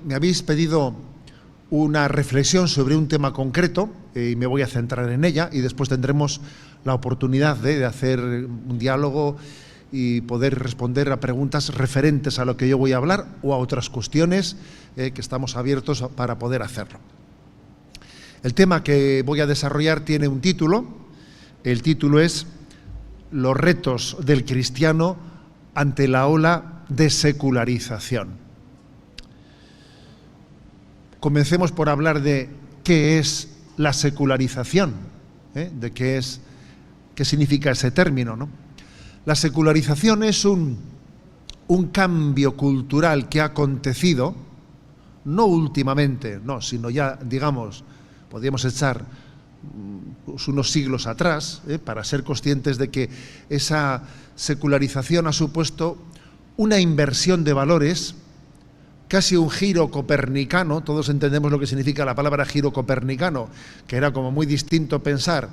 me habéis pedido una reflexión sobre un tema concreto y me voy a centrar en ella, y después tendremos la oportunidad de hacer un diálogo y poder responder a preguntas referentes a lo que yo voy a hablar o a otras cuestiones que estamos abiertos para poder hacerlo. El tema que voy a desarrollar tiene un título. El título es Los retos del cristiano ante la ola de secularización. Comencemos por hablar de qué es la secularización, de qué significa ese término, ¿no? La secularización es un cambio cultural que ha acontecido, no últimamente, no, sino ya, digamos, podríamos echar unos siglos atrás, para ser conscientes de que esa secularización ha supuesto una inversión de valores, casi un giro copernicano. Todos entendemos lo que significa la palabra giro copernicano, que era como muy distinto pensar,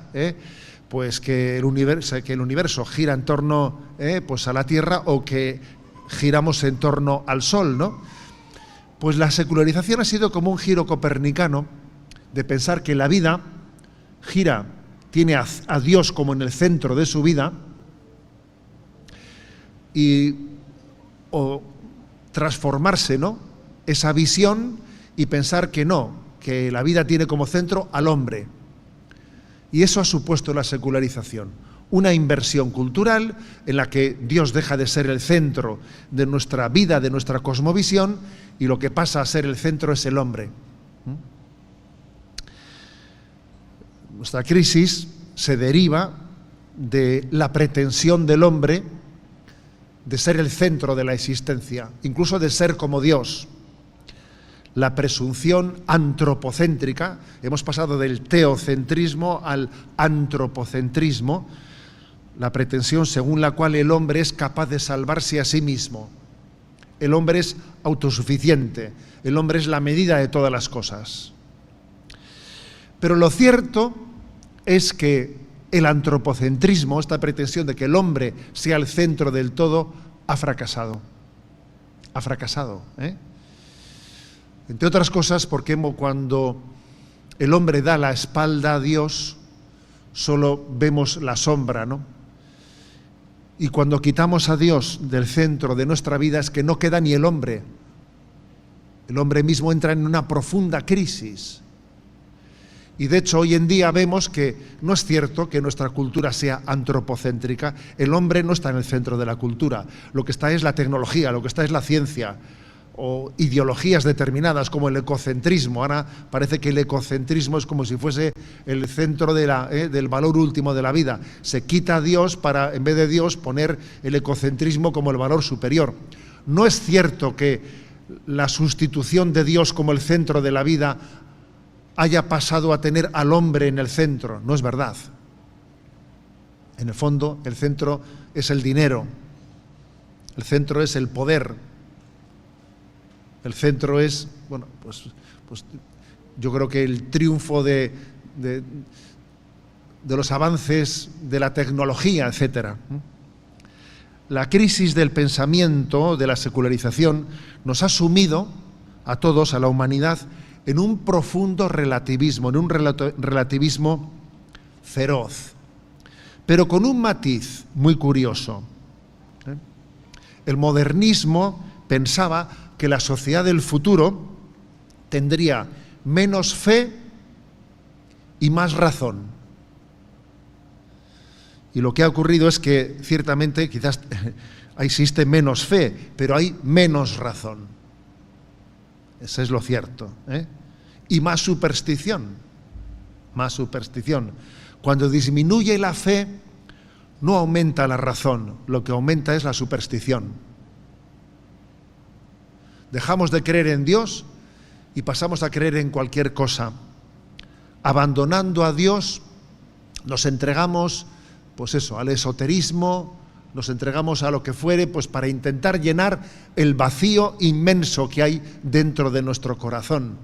pues que el universo gira en torno pues a la Tierra, o que giramos en torno al Sol, ¿no? Pues la secularización ha sido como un giro copernicano de pensar que la vida gira, tiene a Dios como en el centro de su vida, o transformarse, ¿no?, esa visión, y pensar que no, que la vida tiene como centro al hombre. Y eso ha supuesto la secularización, una inversión cultural en la que Dios deja de ser el centro de nuestra vida, de nuestra cosmovisión, y lo que pasa a ser el centro es el hombre. Nuestra crisis se deriva de la pretensión del hombre de ser el centro de la existencia, incluso de ser como Dios. La presunción antropocéntrica, hemos pasado del teocentrismo al antropocentrismo, la pretensión según la cual el hombre es capaz de salvarse a sí mismo. El hombre es autosuficiente, el hombre es la medida de todas las cosas. Pero lo cierto es que el antropocentrismo, esta pretensión de que el hombre sea el centro del todo, ha fracasado. Ha fracasado, Entre otras cosas porque cuando el hombre da la espalda a Dios, solo vemos la sombra, ¿no? Y cuando quitamos a Dios del centro de nuestra vida, es que no queda ni el hombre. El hombre mismo entra en una profunda crisis. Y de hecho hoy en día vemos que no es cierto que nuestra cultura sea antropocéntrica. El hombre no está en el centro de la cultura. Lo que está es la tecnología, lo que está es la ciencia, o ideologías determinadas como el ecocentrismo. Ahora parece que el ecocentrismo es como si fuese el centro del valor último de la vida. Se quita a Dios para, en vez de Dios, poner el ecocentrismo como el valor superior. No es cierto que la sustitución de Dios como el centro de la vida haya pasado a tener al hombre en el centro. No es verdad. En el fondo, el centro es el dinero. El centro es el poder. El centro es, bueno, pues yo creo que el triunfo de los avances de la tecnología, etcétera. La crisis del pensamiento, de la secularización, nos ha sumido a todos, a la humanidad, en un profundo relativismo, en un relativismo feroz, pero con un matiz muy curioso. El modernismo pensaba que la sociedad del futuro tendría menos fe y más razón. Y lo que ha ocurrido es que ciertamente quizás existe menos fe, pero hay menos razón. Eso es lo cierto, Y más superstición, más superstición. Cuando disminuye la fe, no aumenta la razón, lo que aumenta es la superstición. Dejamos de creer en Dios y pasamos a creer en cualquier cosa. Abandonando a Dios, nos entregamos, pues eso, al esoterismo, nos entregamos a lo que fuere, pues para intentar llenar el vacío inmenso que hay dentro de nuestro corazón.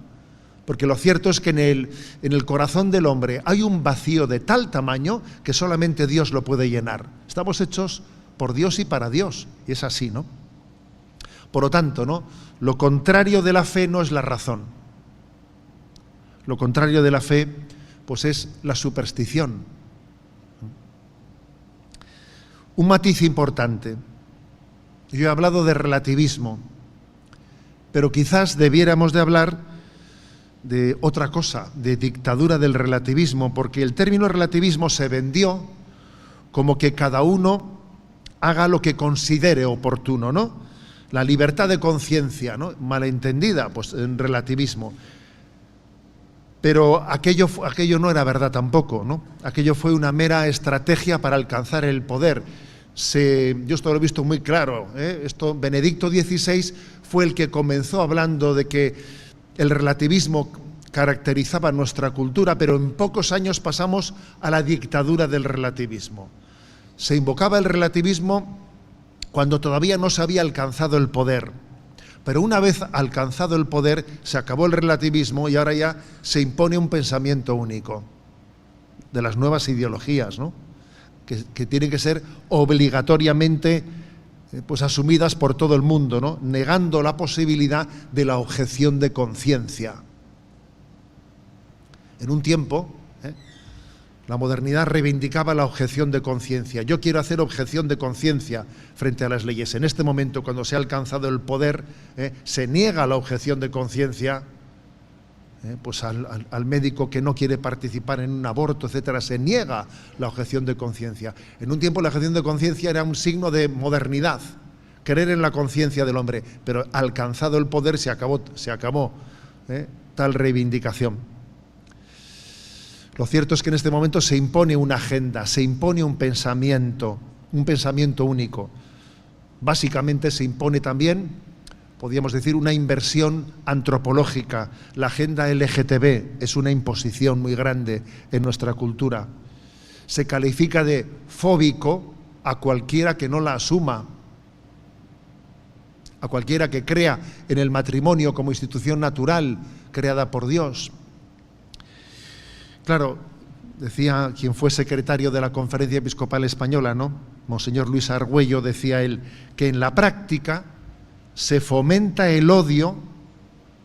Porque lo cierto es que en el corazón del hombre hay un vacío de tal tamaño que solamente Dios lo puede llenar. Estamos hechos por Dios y para Dios, y es así, ¿no? Por lo tanto, ¿no?, Lo contrario de la fe no es la razón. Lo contrario de la fe, pues es la superstición. Un matiz importante. Yo he hablado de relativismo, pero quizás debiéramos de hablar de otra cosa, de dictadura del relativismo, porque el término relativismo se vendió como que cada uno haga lo que considere oportuno, ¿no? La libertad de conciencia, ¿no? Malentendida, pues en relativismo. Pero aquello no era verdad tampoco, ¿no? Aquello fue una mera estrategia para alcanzar el poder. Yo esto lo he visto muy claro, ¿eh? Benedicto XVI fue el que comenzó hablando de que el relativismo caracterizaba nuestra cultura, pero en pocos años pasamos a la dictadura del relativismo. Se invocaba el relativismo cuando todavía no se había alcanzado el poder. Pero una vez alcanzado el poder, se acabó el relativismo y ahora ya se impone un pensamiento único de las nuevas ideologías, ¿no? Que tienen que ser obligatoriamente pues asumidas por todo el mundo, ¿no? Negando la posibilidad de la objeción de conciencia. En un tiempo, la modernidad reivindicaba la objeción de conciencia. Yo quiero hacer objeción de conciencia frente a las leyes. En este momento, cuando se ha alcanzado el poder, se niega la objeción de conciencia, pues al médico que no quiere participar en un aborto, etcétera, se niega la objeción de conciencia. En un tiempo la objeción de conciencia era un signo de modernidad, creer en la conciencia del hombre, pero alcanzado el poder se acabó tal reivindicación. Lo cierto es que en este momento se impone una agenda, se impone un pensamiento único. Básicamente se impone también, podríamos decir, una inversión antropológica. La agenda LGTB es una imposición muy grande en nuestra cultura. Se califica de fóbico a cualquiera que no la asuma, a cualquiera que crea en el matrimonio como institución natural creada por Dios. Claro, decía quien fue secretario de la Conferencia Episcopal Española, ¿no? Monseñor Luis Argüello, decía él, que en la práctica se fomenta el odio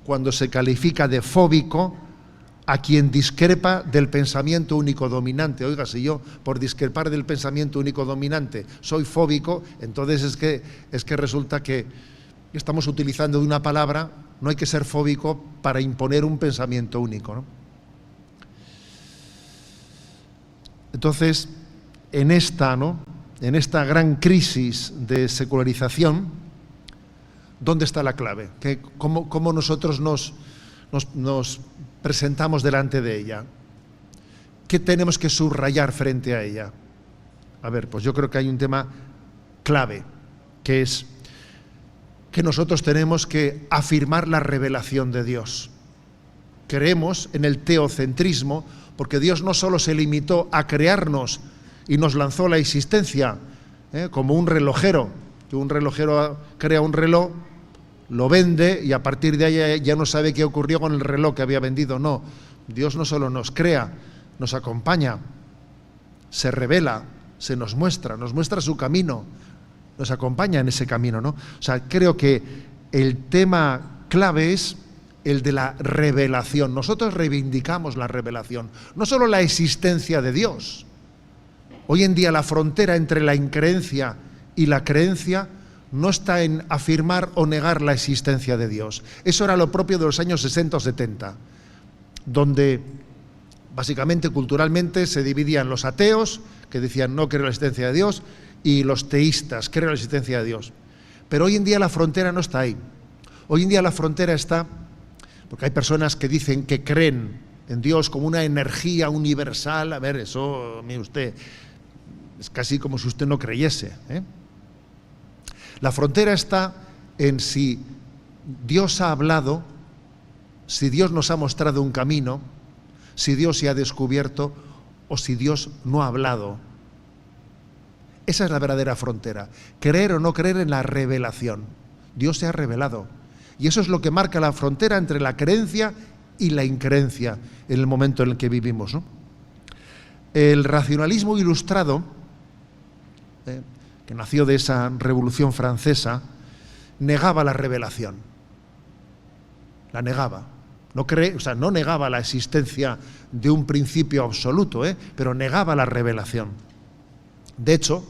cuando se califica de fóbico a quien discrepa del pensamiento único dominante. Oiga, si yo por discrepar del pensamiento único dominante soy fóbico, entonces es que resulta que estamos utilizando de una palabra, no hay que ser fóbico para imponer un pensamiento único, ¿no? Entonces, en esta gran crisis de secularización, ¿dónde está la clave? ¿Cómo nosotros nos presentamos delante de ella? ¿Qué tenemos que subrayar frente a ella? A ver, pues yo creo que hay un tema clave, que es que nosotros tenemos que afirmar la revelación de Dios. Creemos en el teocentrismo, porque Dios no solo se limitó a crearnos y nos lanzó la existencia, como un relojero, que un relojero crea un reloj, lo vende y a partir de ahí ya no sabe qué ocurrió con el reloj que había vendido. No, Dios no solo nos crea, nos acompaña, se revela, se nos muestra su camino, nos acompaña en ese camino, ¿no? O sea, creo que el tema clave es el de la revelación. Nosotros reivindicamos la revelación, no solo la existencia de Dios. Hoy en día la frontera entre la increencia y la creencia no está en afirmar o negar la existencia de Dios. Eso era lo propio de los años 60 o 70, donde básicamente culturalmente se dividían los ateos, que decían no creo en la existencia de Dios, y los teístas, creo en la existencia de Dios. Pero hoy en día la frontera no está ahí. Hoy en día la frontera está, porque hay personas que dicen que creen en Dios como una energía universal. A ver, eso, mire usted, es casi como si usted no creyese, ¿eh? La frontera está en si Dios ha hablado, si Dios nos ha mostrado un camino, si Dios se ha descubierto o si Dios no ha hablado. Esa es la verdadera frontera. Creer o no creer en la revelación. Dios se ha revelado. Y eso es lo que marca la frontera entre la creencia y la increencia en el momento en el que vivimos, ¿no? El racionalismo ilustrado, que nació de esa Revolución Francesa, negaba la revelación. la negaba. No negaba la existencia de un principio absoluto, pero negaba la revelación. De hecho,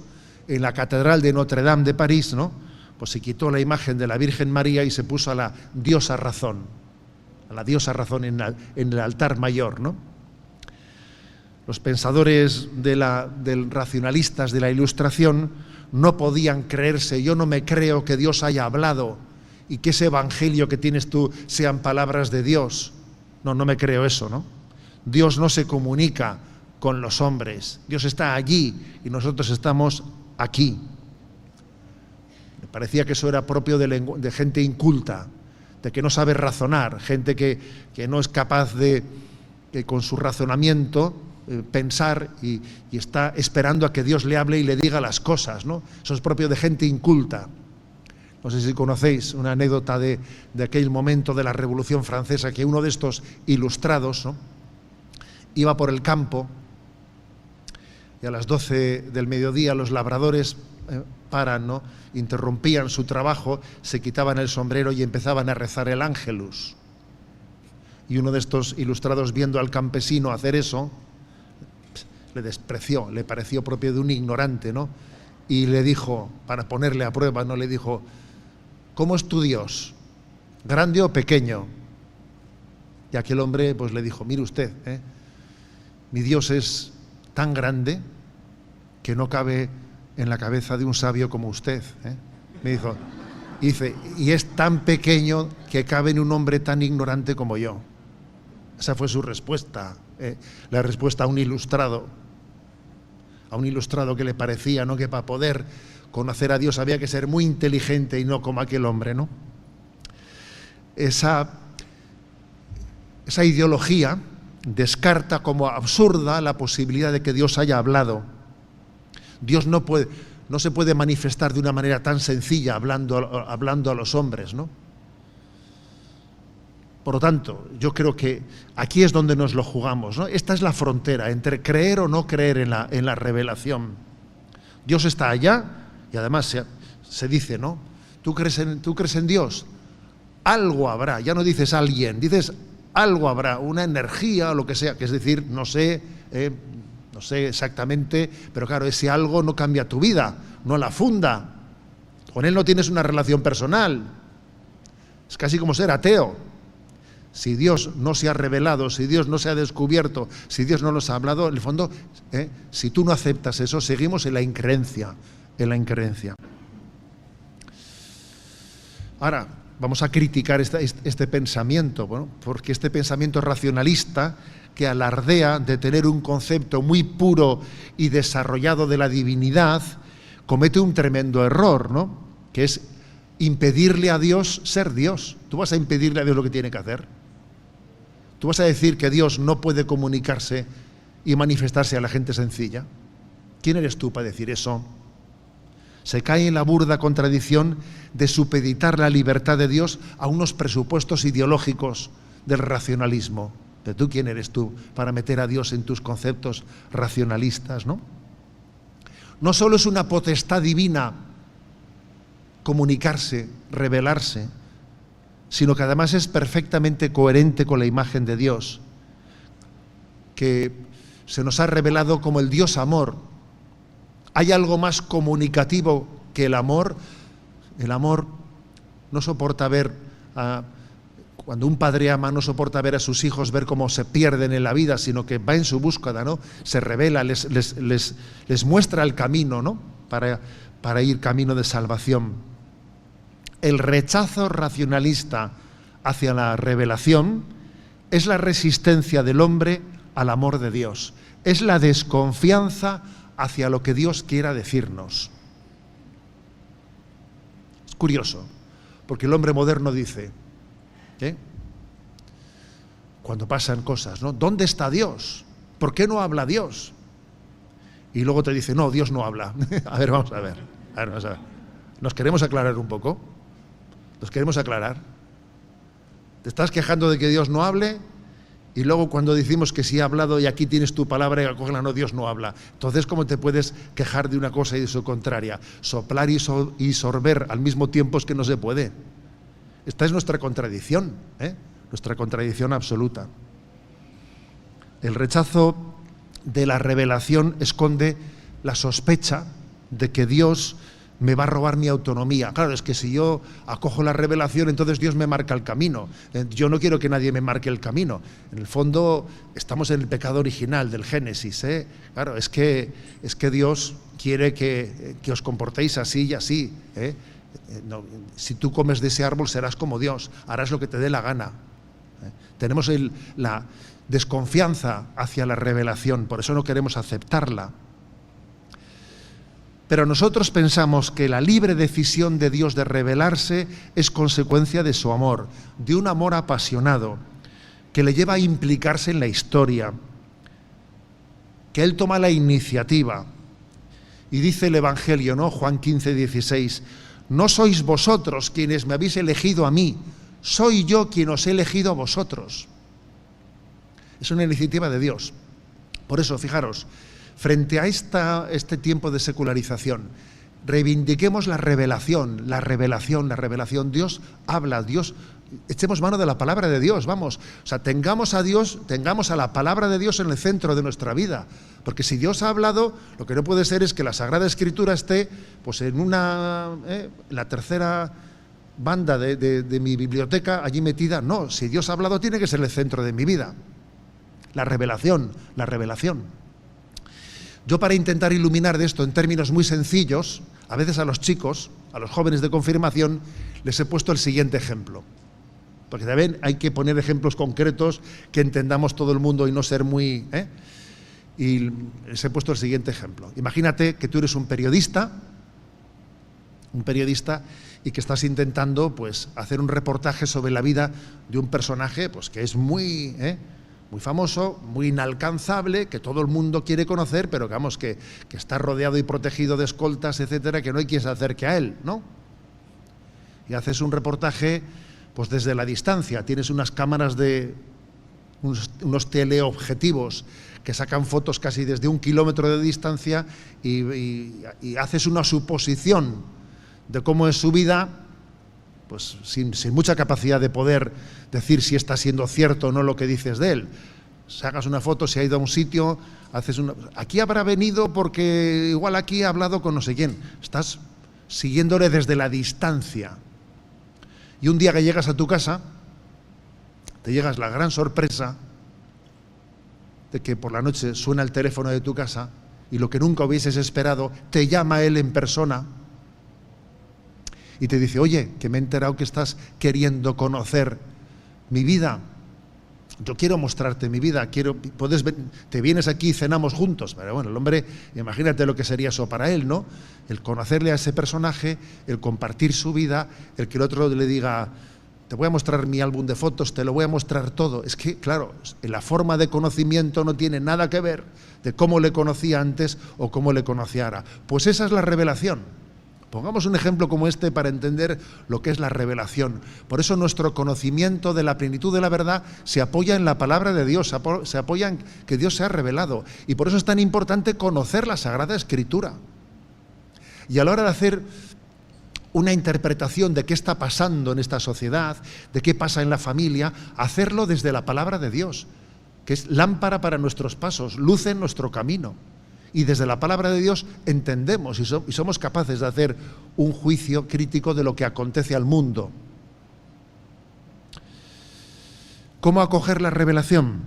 en la Catedral de Notre Dame de París, ¿no?, pues se quitó la imagen de la Virgen María y se puso a la diosa razón en el altar mayor, ¿no? Los pensadores del racionalistas de la Ilustración no podían creerse. Yo no me creo que Dios haya hablado y que ese evangelio que tienes tú sean palabras de Dios. No me creo eso, ¿no? Dios no se comunica con los hombres. Dios está allí y nosotros estamos aquí. Me parecía que eso era propio de gente inculta, de que no sabe razonar, gente que no es capaz de con su razonamiento pensar y está esperando a que Dios le hable y le diga las cosas, ¿no? Eso es propio de gente inculta. No sé si conocéis una anécdota de aquel momento de la Revolución Francesa, que uno de estos ilustrados, ¿no?, iba por el campo y a las 12 del mediodía los labradores paran, ¿no?, interrumpían su trabajo, se quitaban el sombrero y empezaban a rezar el Ángelus. Y uno de estos ilustrados, viendo al campesino hacer eso, le despreció, le pareció propio de un ignorante, ¿no? Y le dijo, para ponerle a prueba, ¿no?, le dijo: ¿cómo es tu Dios? ¿Grande o pequeño? Y aquel hombre pues le dijo: mire usted, mi Dios es tan grande que no cabe en la cabeza de un sabio como usted. Me dijo, y es tan pequeño que cabe en un hombre tan ignorante como yo. Esa fue su respuesta, la respuesta a un ilustrado que le parecía, ¿no?, que para poder conocer a Dios había que ser muy inteligente y no como aquel hombre, ¿no? Esa ideología descarta como absurda la posibilidad de que Dios haya hablado. Dios no se puede manifestar de una manera tan sencilla hablando a los hombres, ¿no? Por lo tanto, yo creo que aquí es donde nos lo jugamos, ¿no? Esta es la frontera entre creer o no creer en la revelación. Dios está allá y además se dice, ¿no? ¿Tú crees en Dios? Algo habrá, ya no dices alguien, dices algo habrá, una energía o lo que sea, que es decir, no sé exactamente, pero claro, ese algo no cambia tu vida, no la funda. Con él no tienes una relación personal. Es casi como ser ateo. Si Dios no se ha revelado, si Dios no se ha descubierto, si Dios no nos ha hablado, en el fondo, si tú no aceptas eso, seguimos en la increencia, Ahora, vamos a criticar este pensamiento, bueno, porque este pensamiento racionalista, que alardea de tener un concepto muy puro y desarrollado de la divinidad, comete un tremendo error, ¿no?, que es impedirle a Dios ser Dios. ¿Tú vas a impedirle a Dios lo que tiene que hacer? ¿Tú vas a decir que Dios no puede comunicarse y manifestarse a la gente sencilla? ¿Quién eres tú para decir eso? Se cae en la burda contradicción de supeditar la libertad de Dios a unos presupuestos ideológicos del racionalismo. ¿Pero tú quién eres tú para meter a Dios en tus conceptos racionalistas, no? No solo es una potestad divina comunicarse, revelarse, sino que además es perfectamente coherente con la imagen de Dios, que se nos ha revelado como el Dios amor. ¿Hay algo más comunicativo que el amor? El amor no soporta ver, cuando un padre ama, no soporta ver a sus hijos, ver cómo se pierden en la vida, sino que va en su búsqueda, ¿no? Se revela, les muestra el camino, ¿no?, para ir camino de salvación. El rechazo racionalista hacia la revelación es la resistencia del hombre al amor de Dios. Es la desconfianza hacia lo que Dios quiera decirnos. Es curioso, porque el hombre moderno dice, cuando pasan cosas, ¿no?, ¿dónde está Dios? ¿Por qué no habla Dios? Y luego te dice, no, Dios no habla. Vamos a ver. ¿Nos queremos aclarar un poco? ¿Nos queremos aclarar? ¿Te estás quejando de que Dios no hable? Y luego cuando decimos que sí ha hablado y aquí tienes tu palabra y acógela, no, Dios no habla. Entonces, ¿cómo te puedes quejar de una cosa y de su contraria? Soplar y sorber al mismo tiempo es que no se puede. Esta es nuestra contradicción, nuestra contradicción absoluta. El rechazo de la revelación esconde la sospecha de que Dios me va a robar mi autonomía. Claro, es que si yo acojo la revelación, entonces Dios me marca el camino. Yo no quiero que nadie me marque el camino. En el fondo estamos en el pecado original del Génesis. Claro, es que Dios quiere que os comportéis así y así. No, si tú comes de ese árbol serás como Dios, harás lo que te dé la gana. Tenemos la desconfianza hacia la revelación, por eso no queremos aceptarla. Pero nosotros pensamos que la libre decisión de Dios de revelarse es consecuencia de su amor, de un amor apasionado, que le lleva a implicarse en la historia, que Él toma la iniciativa. Y dice el Evangelio, ¿no? Juan 15, 16, no sois vosotros quienes me habéis elegido a mí, soy yo quien os he elegido a vosotros. Es una iniciativa de Dios. Por eso, fijaros, frente a este tiempo de secularización, reivindiquemos la revelación. Dios habla, echemos mano de la palabra de Dios, vamos. O sea, tengamos a la palabra de Dios en el centro de nuestra vida. Porque si Dios ha hablado, lo que no puede ser es que la Sagrada Escritura esté pues en la tercera banda de mi biblioteca allí metida. No, si Dios ha hablado tiene que ser el centro de mi vida. La revelación. Yo, para intentar iluminar de esto en términos muy sencillos, a veces a los chicos, a los jóvenes de confirmación, les he puesto el siguiente ejemplo. Porque también hay que poner ejemplos concretos que entendamos todo el mundo y no ser muy... Y les he puesto el siguiente ejemplo. Imagínate que tú eres un periodista y que estás intentando pues hacer un reportaje sobre la vida de un personaje pues que es muy famoso, muy inalcanzable, que todo el mundo quiere conocer, pero que está rodeado y protegido de escoltas, etcétera, que no hay quien se acerque a él, ¿no? Y haces un reportaje pues desde la distancia, tienes unas cámaras unos teleobjetivos que sacan fotos casi desde 1 kilómetro de distancia y haces una suposición de cómo es su vida, pues sin mucha capacidad de poder decir si está siendo cierto o no lo que dices de él. Sacas una foto, si ha ido a un sitio, aquí habrá venido porque igual aquí ha hablado con no sé quién. Estás siguiéndole desde la distancia. Y un día que llegas a tu casa, te llegas la gran sorpresa de que por la noche suena el teléfono de tu casa y lo que nunca hubieses esperado, te llama él en persona y te dice, oye, que me he enterado que estás queriendo conocer mi vida. Yo quiero mostrarte mi vida, te vienes aquí y cenamos juntos. Pero bueno, el hombre, imagínate lo que sería eso para él, ¿no? El conocerle a ese personaje, el compartir su vida, el que el otro le diga, te voy a mostrar mi álbum de fotos, te lo voy a mostrar todo. Es que, claro, la forma de conocimiento no tiene nada que ver de cómo le conocía antes o cómo le conocía ahora. Pues esa es la revelación. Pongamos un ejemplo como este para entender lo que es la revelación. Por eso nuestro conocimiento de la plenitud de la verdad se apoya en la palabra de Dios, se apoya en que Dios se ha revelado. Y por eso es tan importante conocer la Sagrada Escritura. Y a la hora de hacer una interpretación de qué está pasando en esta sociedad, de qué pasa en la familia, hacerlo desde la palabra de Dios, que es lámpara para nuestros pasos, luz en nuestro camino. Y desde la palabra de Dios entendemos y somos capaces de hacer un juicio crítico de lo que acontece al mundo. ¿Cómo acoger la revelación?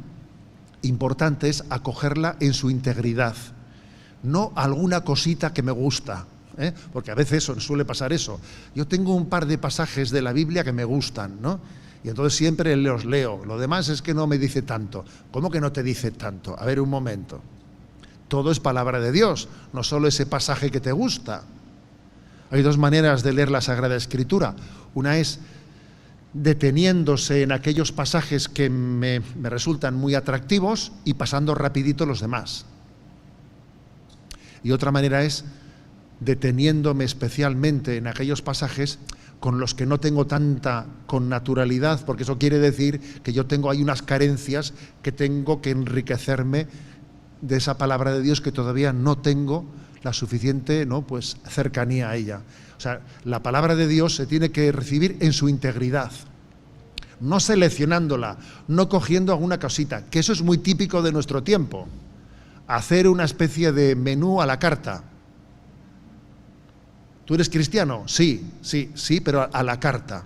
Importante es acogerla en su integridad, no alguna cosita que me gusta, porque a veces suele pasar eso. Yo tengo un par de pasajes de la Biblia que me gustan, ¿no? Y entonces siempre los leo. Lo demás es que no me dice tanto. ¿Cómo que no te dice tanto? A ver, un momento. Todo es palabra de Dios, no solo ese pasaje que te gusta. Hay dos maneras de leer la Sagrada Escritura. Una es deteniéndose en aquellos pasajes que me resultan muy atractivos y pasando rapidito los demás. Y otra manera es deteniéndome especialmente en aquellos pasajes con los que no tengo tanta connaturalidad, porque eso quiere decir que hay unas carencias que tengo que enriquecerme de esa palabra de Dios que todavía no tengo la suficiente, ¿no?, pues, cercanía a ella. O sea, la palabra de Dios se tiene que recibir en su integridad, no seleccionándola, no cogiendo alguna cosita, que eso es muy típico de nuestro tiempo. Hacer una especie de menú a la carta. ¿Tú eres cristiano? Sí, pero a la carta.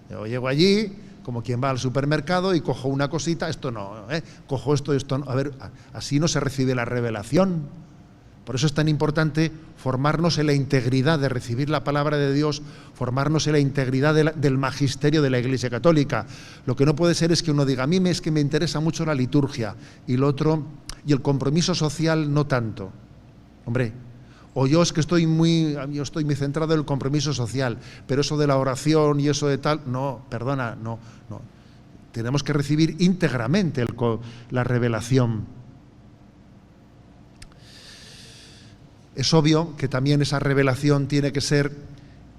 Yo llego allí, como quien va al supermercado, y cojo una cosita, esto no, cojo esto no. A ver, así no se recibe la revelación. Por eso es tan importante formarnos en la integridad de recibir la palabra de Dios, formarnos en la integridad del magisterio de la Iglesia Católica. Lo que no puede ser es que uno diga, a mí es que me interesa mucho la liturgia, y lo otro, y el compromiso social no tanto. Hombre, o yo es que estoy muy centrado en el compromiso social, pero eso de la oración y eso de tal, no, perdona, no. Tenemos que recibir íntegramente la revelación. Es obvio que también esa revelación tiene que ser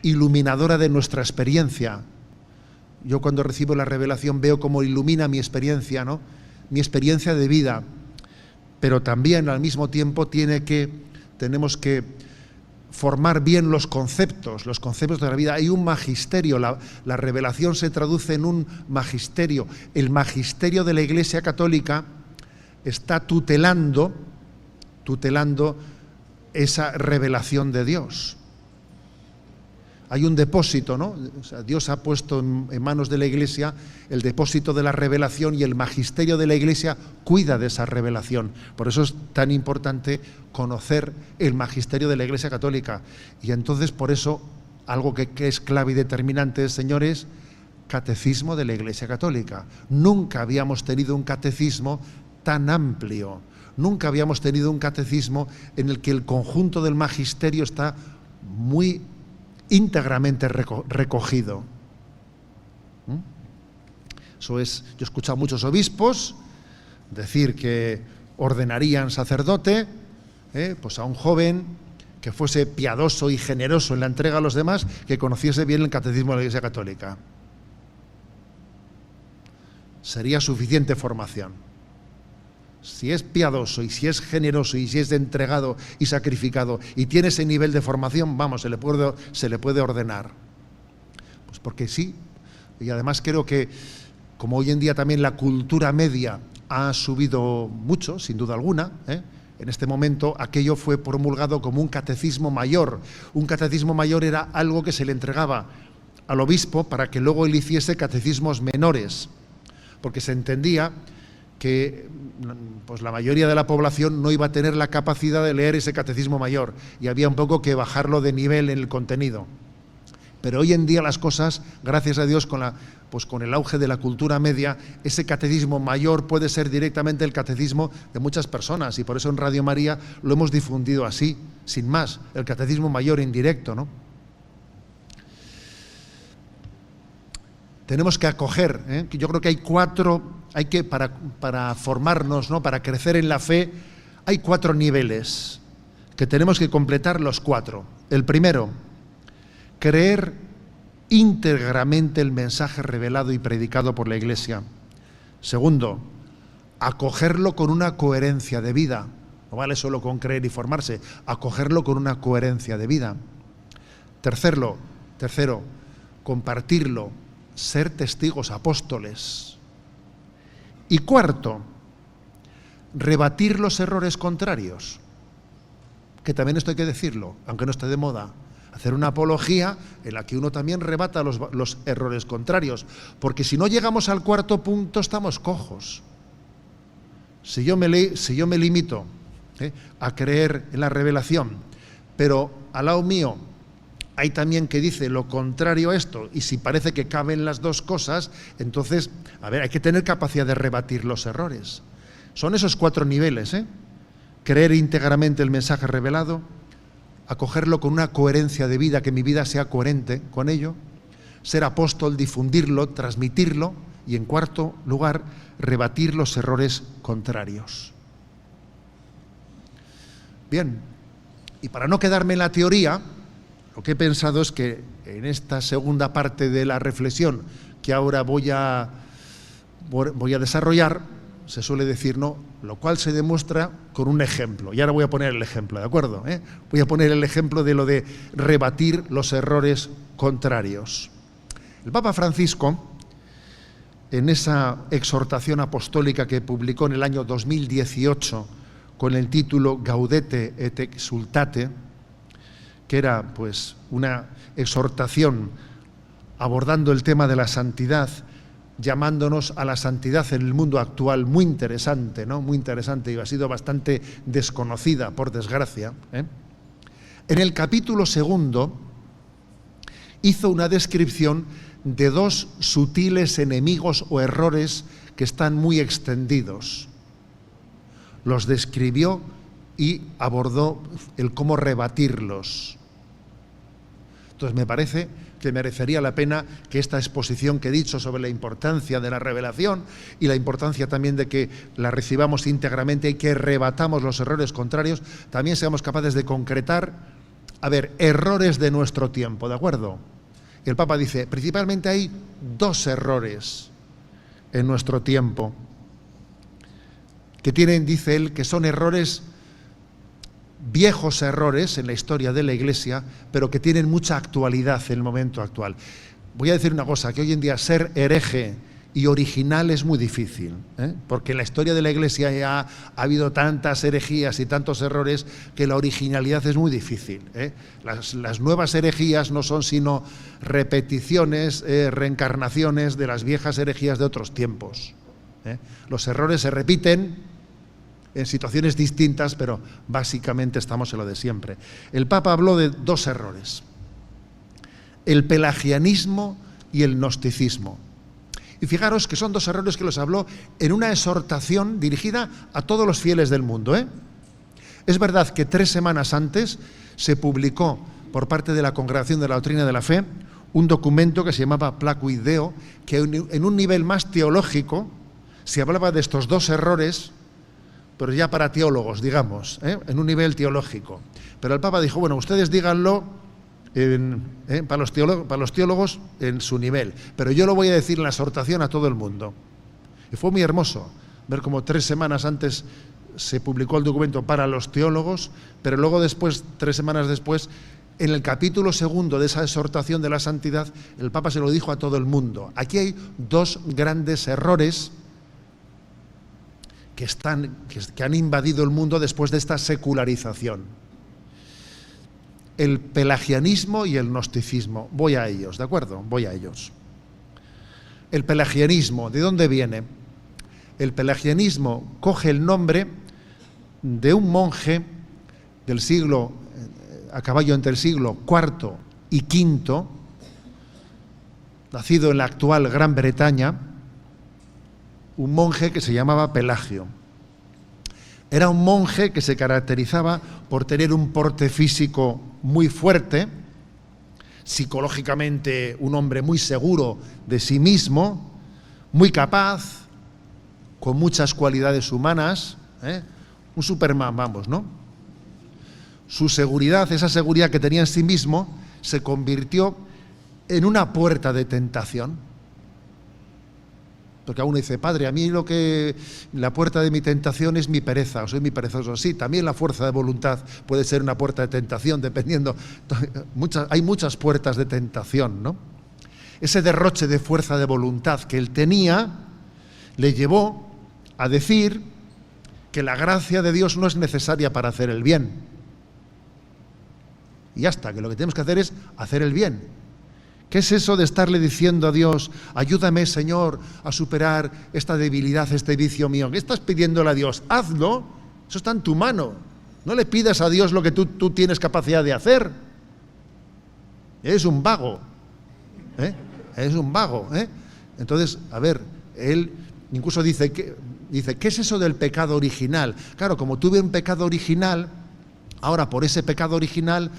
iluminadora de nuestra experiencia. Yo cuando recibo la revelación veo cómo ilumina mi experiencia, ¿no?, mi experiencia de vida, pero también al mismo tiempo tenemos que formar bien los conceptos de la vida. Hay un magisterio, la revelación se traduce en un magisterio. El magisterio de la Iglesia Católica está tutelando esa revelación de Dios. Hay un depósito, ¿no? O sea, Dios ha puesto en manos de la Iglesia el depósito de la revelación, y el magisterio de la Iglesia cuida de esa revelación. Por eso es tan importante conocer el magisterio de la Iglesia Católica. Y entonces, por eso, algo que es clave y determinante, señores, catecismo de la Iglesia Católica. Nunca habíamos tenido un catecismo tan amplio. Nunca habíamos tenido un catecismo en el que el conjunto del magisterio está muy íntegramente recogido. Eso es, yo he escuchado a muchos obispos decir que ordenarían sacerdote, pues a un joven que fuese piadoso y generoso en la entrega a los demás, que conociese bien el catecismo de la Iglesia Católica. Sería suficiente formación. Si es piadoso y si es generoso y si es entregado y sacrificado y tiene ese nivel de formación, vamos, se le puede ordenar. Pues porque sí. Y además creo que, como hoy en día también la cultura media ha subido mucho, sin duda alguna, en este momento aquello fue promulgado como un catecismo mayor. Un catecismo mayor era algo que se le entregaba al obispo para que luego él hiciese catecismos menores, porque se entendía que pues la mayoría de la población no iba a tener la capacidad de leer ese catecismo mayor, y había un poco que bajarlo de nivel en el contenido. Pero hoy en día las cosas, gracias a Dios, con el auge de la cultura media, ese catecismo mayor puede ser directamente el catecismo de muchas personas, y por eso en Radio María lo hemos difundido así, sin más, el catecismo mayor en directo, ¿no? Tenemos que acoger, yo creo que para formarnos, ¿no?, para crecer en la fe, hay 4 niveles que tenemos que completar los 4. El primero, creer íntegramente el mensaje revelado y predicado por la Iglesia. Segundo, acogerlo con una coherencia de vida. No vale solo con creer y formarse, acogerlo con una coherencia de vida. Tercero, compartirlo, ser testigos apóstoles. Y cuarto, rebatir los errores contrarios, que también esto hay que decirlo, aunque no esté de moda. Hacer una apología en la que uno también rebata los errores contrarios, porque si no llegamos al cuarto punto estamos cojos. Si yo me limito a creer en la revelación, pero al lado mío hay también que dice lo contrario a esto, y si parece que caben las dos cosas, entonces, hay que tener capacidad de rebatir los errores. Son esos 4 niveles, creer íntegramente el mensaje revelado, acogerlo con una coherencia de vida, que mi vida sea coherente con ello, ser apóstol, difundirlo, transmitirlo, y en cuarto lugar, rebatir los errores contrarios. Bien, y para no quedarme en la teoría, lo que he pensado es que en esta segunda parte de la reflexión que ahora voy a desarrollar, se suele decir no, lo cual se demuestra con un ejemplo. Y ahora voy a poner el ejemplo, ¿de acuerdo? Voy a poner el ejemplo de lo de rebatir los errores contrarios. El Papa Francisco, en esa exhortación apostólica que publicó en el año 2018 con el título Gaudete et Exsultate, que era pues una exhortación abordando el tema de la santidad, llamándonos a la santidad en el mundo actual, muy interesante, ¿no? Muy interesante, y ha sido bastante desconocida, por desgracia. En el capítulo 2 hizo una descripción de dos sutiles enemigos o errores que están muy extendidos. Los describió y abordó el cómo rebatirlos. Entonces me parece que merecería la pena que esta exposición que he dicho sobre la importancia de la revelación y la importancia también de que la recibamos íntegramente y que rebatamos los errores contrarios, también seamos capaces de concretar, errores de nuestro tiempo, ¿de acuerdo? El Papa dice, principalmente hay dos errores en nuestro tiempo, que tienen, dice él, que son errores, viejos errores en la historia de la Iglesia, pero que tienen mucha actualidad en el momento actual. Voy a decir una cosa, que hoy en día ser hereje y original es muy difícil, porque en la historia de la Iglesia ya ha habido tantas herejías y tantos errores que la originalidad es muy difícil. Las nuevas herejías no son sino repeticiones, reencarnaciones de las viejas herejías de otros tiempos. Los errores se repiten en situaciones distintas, pero básicamente estamos en lo de siempre. El Papa habló de dos errores: el pelagianismo y el gnosticismo. Y fijaros que son dos errores que los habló en una exhortación dirigida a todos los fieles del mundo. Es verdad que 3 semanas antes se publicó por parte de la Congregación de la Doctrina de la Fe un documento que se llamaba Placuit Deo, que en un nivel más teológico se hablaba de estos dos errores, pero ya para teólogos, digamos, en un nivel teológico. Pero el Papa dijo, bueno, ustedes díganlo para los teólogos en su nivel, pero yo lo voy a decir en la exhortación a todo el mundo. Y fue muy hermoso ver cómo 3 semanas antes se publicó el documento para los teólogos, pero luego después, 3 semanas después, en el capítulo 2 de esa exhortación de la santidad, el Papa se lo dijo a todo el mundo. Aquí hay dos grandes errores que han invadido el mundo después de esta secularización: el pelagianismo y el gnosticismo. Voy a ellos, ¿de acuerdo? Voy a ellos. El pelagianismo, ¿de dónde viene? El pelagianismo coge el nombre de un monje del siglo, a caballo entre el siglo IV y V, nacido en la actual Gran Bretaña, un monje que se llamaba Pelagio. Era un monje que se caracterizaba por tener un porte físico muy fuerte, psicológicamente un hombre muy seguro de sí mismo, muy capaz, con muchas cualidades humanas, un Superman, vamos, ¿no? Su seguridad, esa seguridad que tenía en sí mismo, se convirtió en una puerta de tentación. Porque uno dice, padre, a mí la puerta de mi tentación es mi pereza, o soy muy perezoso. Sí, también la fuerza de voluntad puede ser una puerta de tentación, dependiendo. Hay muchas puertas de tentación, ¿no? Ese derroche de fuerza de voluntad que él tenía le llevó a decir que la gracia de Dios no es necesaria para hacer el bien. Y ya está, que lo que tenemos que hacer es hacer el bien. ¿Qué es eso de estarle diciendo a Dios, ayúdame, Señor, a superar esta debilidad, este vicio mío? ¿Qué estás pidiéndole a Dios? Hazlo, eso está en tu mano. No le pidas a Dios lo que tú tienes capacidad de hacer. Eres un vago. Eres un vago. Entonces, él incluso dice, ¿qué es eso del pecado original? Claro, como tuve un pecado original, ahora por ese pecado original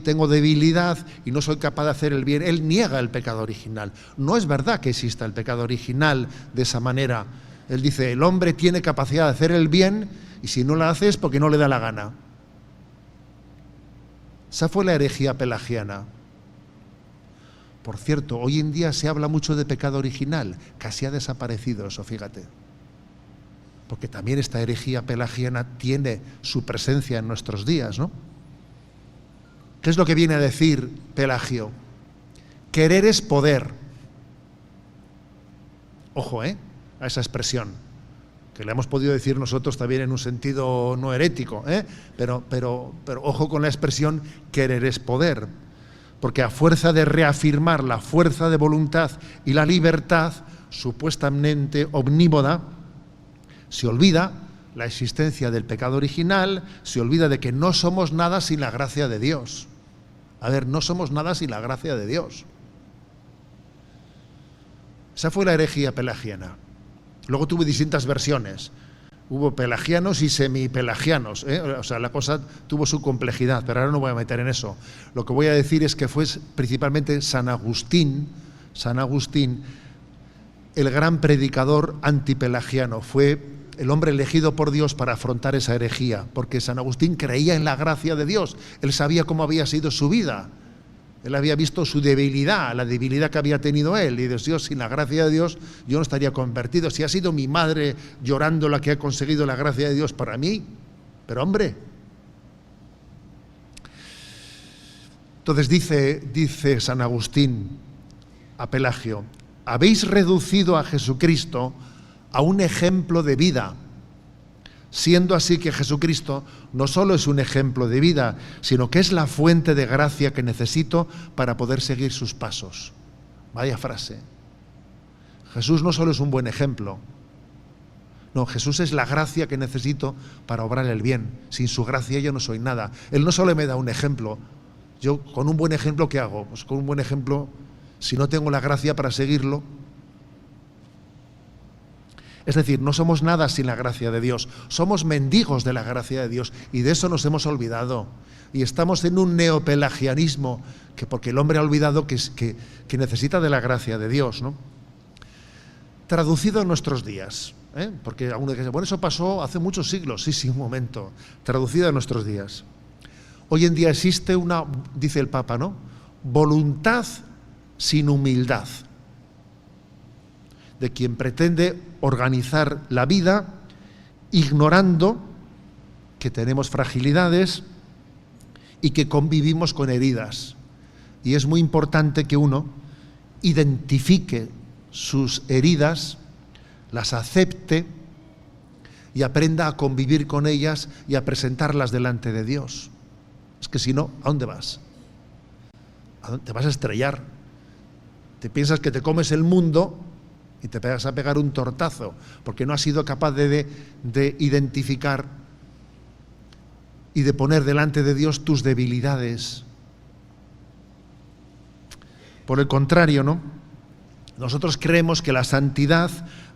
tengo debilidad y no soy capaz de hacer el bien. Él niega el pecado original. No es verdad que exista el pecado original de esa manera. Él dice, el hombre tiene capacidad de hacer el bien y si no la hace es porque no le da la gana. Esa fue la herejía pelagiana. Por cierto, hoy en día se habla mucho de pecado original. Casi ha desaparecido eso, fíjate. porque también esta herejía pelagiana tiene su presencia en nuestros días, ¿no? ¿Qué es lo que viene a decir Pelagio? Querer es poder. Ojo, a esa expresión, que la hemos podido decir nosotros también en un sentido no herético, pero ojo con la expresión querer es poder, porque a fuerza de reafirmar la fuerza de voluntad y la libertad supuestamente omnímoda, se olvida la existencia del pecado original, se olvida de que no somos nada sin la gracia de Dios. A ver, no somos nada sin la gracia de Dios. Esa fue la herejía pelagiana. Luego tuvo distintas versiones. Hubo pelagianos y semipelagianos, O sea, la cosa tuvo su complejidad, pero ahora no voy a meter en eso. Lo que voy a decir es que fue principalmente San Agustín, el gran predicador antipelagiano. Fue el hombre elegido por Dios para afrontar esa herejía, porque San Agustín creía en la gracia de Dios. Él sabía cómo había sido su vida. Él había visto su debilidad, la debilidad que había tenido él, y decía: Dios, sin la gracia de Dios yo no estaría convertido. Si ha sido mi madre llorando la que ha conseguido la gracia de Dios para mí, pero hombre. Entonces dice San Agustín a Pelagio: habéis reducido a Jesucristo a un ejemplo de vida, siendo así que Jesucristo no solo es un ejemplo de vida, sino que es la fuente de gracia que necesito para poder seguir sus pasos. Vaya frase. Jesús no solo es un buen ejemplo, no, Jesús es la gracia que necesito para obrar el bien. Sin su gracia yo no soy nada. Él no solo me da un ejemplo. Yo con un buen ejemplo, ¿qué hago? Pues con un buen ejemplo, si no tengo la gracia para seguirlo. Es decir, no somos nada sin la gracia de Dios, somos mendigos de la gracia de Dios, y de eso nos hemos olvidado. Y estamos en un neopelagianismo, porque el hombre ha olvidado que necesita de la gracia de Dios, ¿no? Traducido en nuestros días, porque alguno dice: bueno, eso pasó hace muchos siglos. Sí, un momento. Traducido en nuestros días. Hoy en día existe una, dice el Papa, ¿no?, voluntad sin humildad, de quien pretende organizar la vida ignorando que tenemos fragilidades y que convivimos con heridas. Y es muy importante que uno identifique sus heridas, las acepte y aprenda a convivir con ellas y a presentarlas delante de Dios. Es que si no, ¿a dónde vas? ¿A dónde te vas a estrellar? Te piensas que te comes el mundo y te vas a pegar un tortazo, porque no has sido capaz de identificar y de poner delante de Dios tus debilidades. Por el contrario, ¿no?, nosotros creemos que la santidad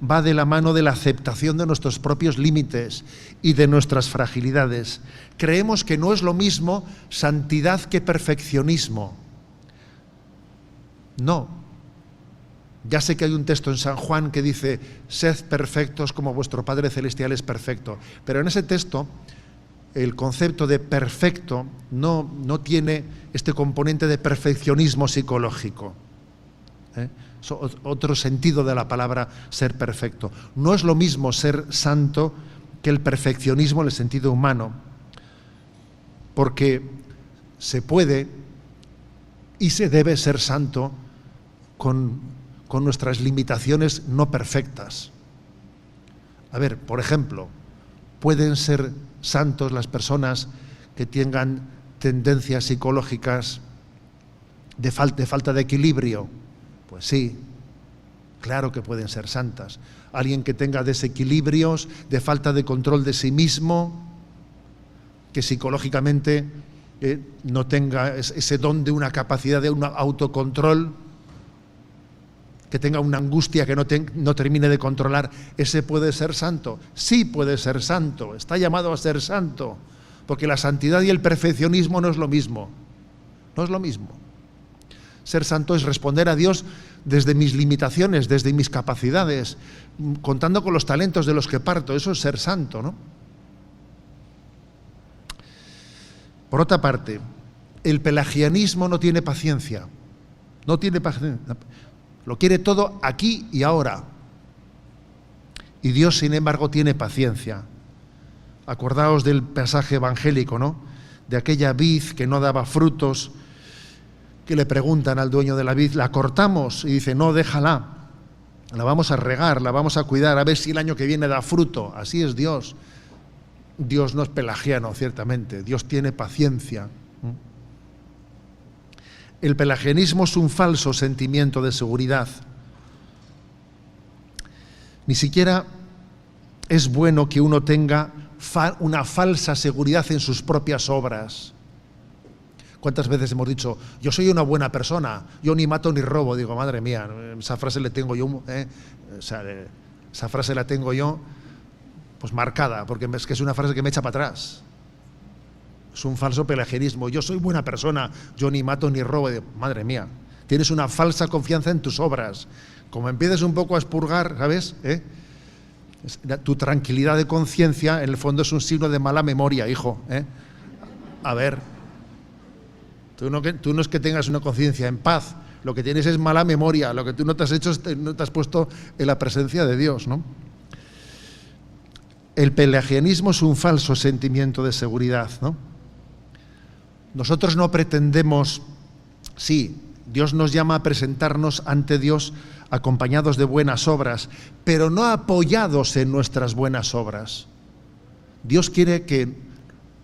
va de la mano de la aceptación de nuestros propios límites y de nuestras fragilidades. Creemos que no es lo mismo santidad que perfeccionismo. No. Ya sé que hay un texto en San Juan que dice: sed perfectos como vuestro Padre Celestial es perfecto. Pero en ese texto el concepto de perfecto no tiene este componente de perfeccionismo psicológico. Es otro sentido de la palabra ser perfecto. No es lo mismo ser santo que el perfeccionismo en el sentido humano, porque se puede y se debe ser santo con nuestras limitaciones no perfectas. A ver, por ejemplo, ¿pueden ser santos las personas que tengan tendencias psicológicas de falta de equilibrio? Pues sí, claro que pueden ser santas. Alguien que tenga desequilibrios, de falta de control de sí mismo, que psicológicamente no tenga ese don de una capacidad de un autocontrol, que tenga una angustia que no termine de controlar, ¿ese puede ser santo? Sí puede ser santo, está llamado a ser santo, porque la santidad y el perfeccionismo no es lo mismo, no es lo mismo. Ser santo es responder a Dios desde mis limitaciones, desde mis capacidades, contando con los talentos de los que parto. Eso es ser santo, ¿no? Por otra parte, el pelagianismo no tiene paciencia, lo quiere todo aquí y ahora. Y Dios, sin embargo, tiene paciencia. Acordaos del pasaje evangélico, ¿no? De aquella vid que no daba frutos, que le preguntan al dueño de la vid, ¿la cortamos? Y dice, no, déjala, la vamos a regar, la vamos a cuidar, a ver si el año que viene da fruto. Así es Dios. Dios no es pelagiano, ciertamente, Dios tiene paciencia. El pelagianismo es un falso sentimiento de seguridad. Ni siquiera es bueno que uno tenga una falsa seguridad en sus propias obras. ¿Cuántas veces hemos dicho, yo soy una buena persona, yo ni mato ni robo? Digo, madre mía, esa frase la tengo yo, esa frase la tengo yo pues marcada, porque es que es una frase que me echa para atrás. Es un falso pelagianismo. Yo soy buena persona, yo ni mato ni robo. Digo, madre mía, tienes una falsa confianza en tus obras. Como empieces un poco a expurgar, ¿sabes? Tu tranquilidad de conciencia, en el fondo, es un signo de mala memoria, hijo. A ver, tú no es que tengas una conciencia en paz, lo que tienes es mala memoria, lo que tú no te has hecho, no te has puesto en la presencia de Dios, ¿no? El pelagianismo es un falso sentimiento de seguridad, ¿no? Nosotros no pretendemos, sí, Dios nos llama a presentarnos ante Dios acompañados de buenas obras, pero no apoyados en nuestras buenas obras. Dios quiere que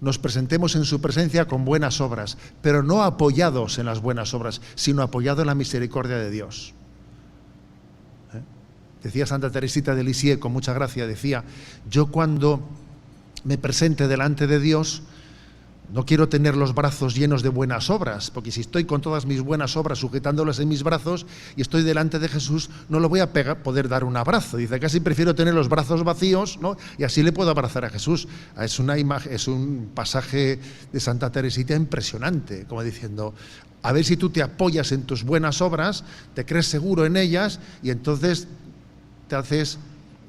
nos presentemos en su presencia con buenas obras, pero no apoyados en las buenas obras, sino apoyados en la misericordia de Dios. Decía Santa Teresita de Lisieux, con mucha gracia, decía, yo cuando me presente delante de Dios, no quiero tener los brazos llenos de buenas obras, porque si estoy con todas mis buenas obras sujetándolas en mis brazos y estoy delante de Jesús, no le voy a poder dar un abrazo. Dice, casi prefiero tener los brazos vacíos, ¿no? Y así le puedo abrazar a Jesús. Es una imagen, es un pasaje de Santa Teresita impresionante, como diciendo, a ver si tú te apoyas en tus buenas obras, te crees seguro en ellas y entonces te haces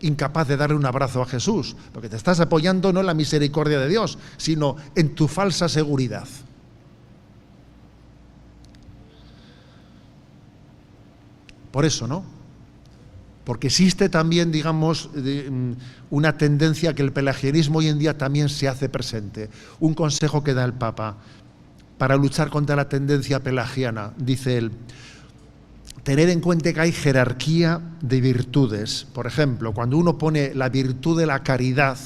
incapaz de darle un abrazo a Jesús, porque te estás apoyando no en la misericordia de Dios, sino en tu falsa seguridad. Por eso, ¿no? Porque existe también, digamos, una tendencia que el pelagianismo hoy en día también se hace presente. Un consejo que da el Papa para luchar contra la tendencia pelagiana, dice él, tener en cuenta que hay jerarquía de virtudes. Por ejemplo, cuando uno pone la virtud de la caridad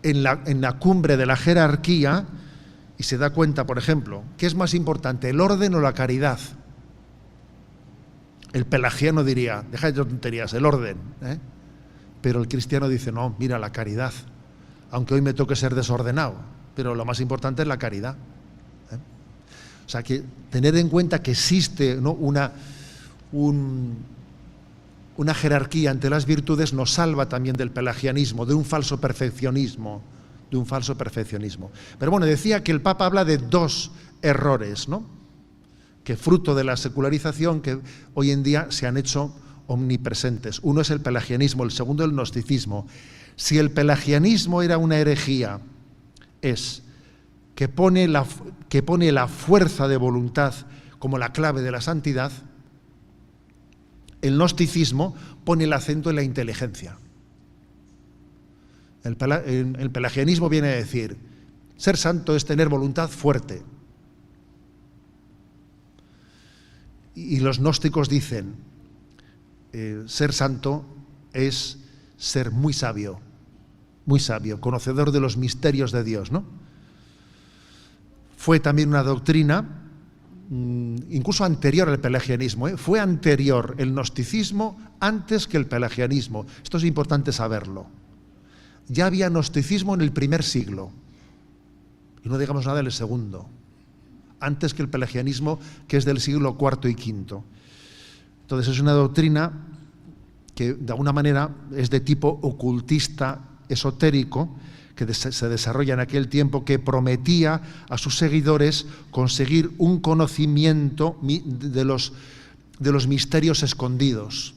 en la cumbre de la jerarquía y se da cuenta, por ejemplo, ¿qué es más importante, el orden o la caridad? El pelagiano diría, deja de tonterías, el orden, Pero el cristiano dice, no, mira, la caridad, aunque hoy me toque ser desordenado, pero lo más importante es la caridad. O sea, que tener en cuenta que existe, ¿no?, una jerarquía ante las virtudes nos salva también del pelagianismo, de un falso perfeccionismo. Pero bueno, decía que el Papa habla de dos errores, ¿no?, que fruto de la secularización que hoy en día se han hecho omnipresentes. Uno es el pelagianismo, el segundo el gnosticismo. Si el pelagianismo era una herejía, es que pone la fuerza de voluntad como la clave de la santidad. El gnosticismo pone el acento en la inteligencia. El pelagianismo viene a decir, ser santo es tener voluntad fuerte. Y los gnósticos dicen, ser santo es ser muy sabio, conocedor de los misterios de Dios, ¿no? Fue también una doctrina incluso anterior al pelagianismo, fue anterior el gnosticismo antes que el pelagianismo. Esto es importante saberlo. Ya había gnosticismo en el primer siglo, y no digamos nada del segundo, antes que el pelagianismo, que es del siglo IV y V. Entonces es una doctrina que de alguna manera es de tipo ocultista, esotérico, que se desarrolla en aquel tiempo, que prometía a sus seguidores conseguir un conocimiento de los misterios escondidos.